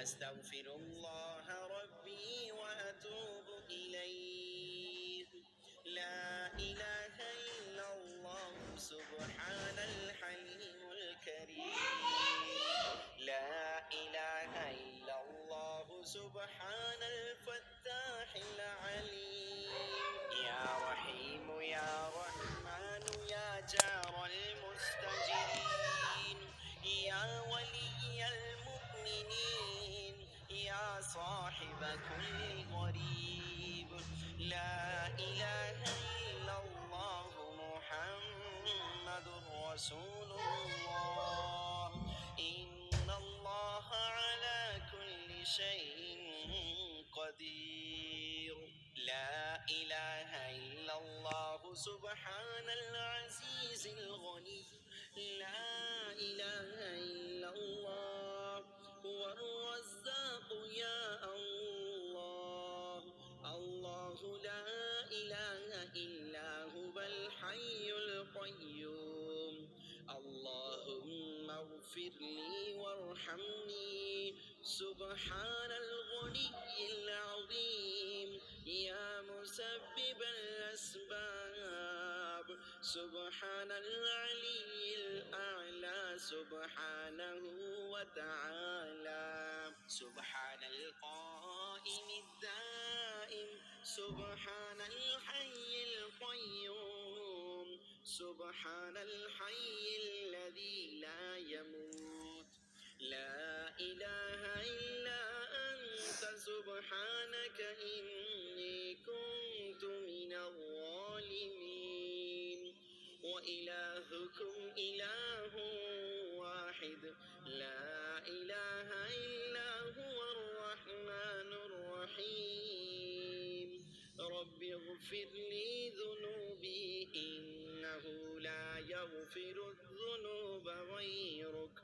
أستغفر الله ربي وأتوب إليه. لا إله إلا الله سبحان الحليم الكريم. لا إله إلا الله سبحان الفتاح العليم. يا رحيم يا رحمن يا جار المستجيرين، يا ولي المؤمنين، يا صاحب كل غريب. لا إله إلا الله محمد رسول الله. إن الله على كل شيء قدير. لا إله إلا الله سبحان العزيز الغني. لا إله إلا الله هو الرزاق يا الله. الله لا إله إلا هو الحي القيوم. اللهم اغفر لي وارحمني سبحان الغني العظيم. يا مسبب الأسباب سبحان العلي الأعلى سبحانه وتعالى. سبحان القائم الدائم سبحان الحي القيوم. سبحان الحي الذي لا يموت. لا إله إلا أنت سبحانك إني كنت من الظالمين. وإلهكم إله واحد لا إله إلا هو الرحمن الرحيم. رب اغفر لي ذنوبي إنه لا يغفر الذنوب غيرك.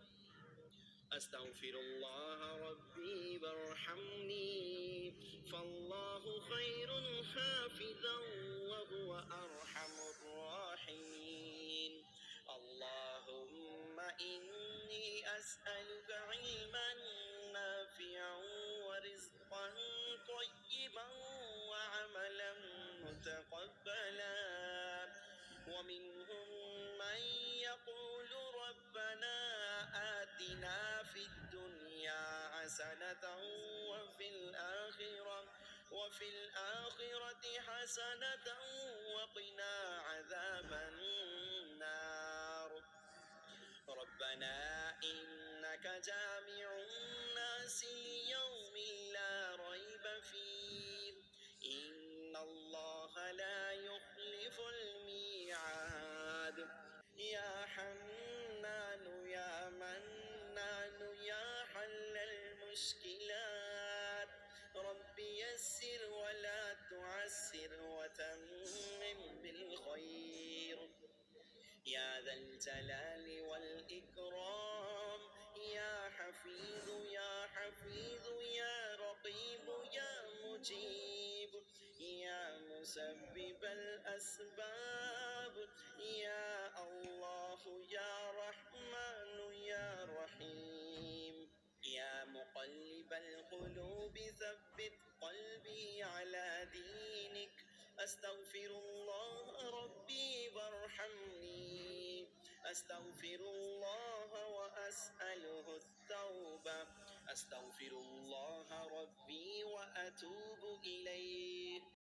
أستغفر الله ربي وارحمني فالله خير حافظا وهو أرحم الراحمين. اللهم إني أسألك علما نافعا ورزقا طيبا وعملا متقبلا. ومنهم من يقول ربنا آتنا في الدنيا حسنة وفي الآخرة حسنة وقنا عذاب النار. ربنا إنك جامع الناس ليوم لا ريب فيه. إن الله لا يخلف الميعاد. يا حنان يا منان يا حل المشكلات. رب يسر ولا تعسر وتمم بالخير. يا ذا الجلال والإكرام. يا حفيظ يا حفيظ يا رقيب يا مجيب. يا مسبب الأسباب. يا الله يا رحمن يا رحيم. يا مقلب القلوب ثبت قلبي على دينك. أستغفر الله ربي وارحمني. أستغفر الله وأسأله التوبة. أستغفر الله ربي وأتوب إليه.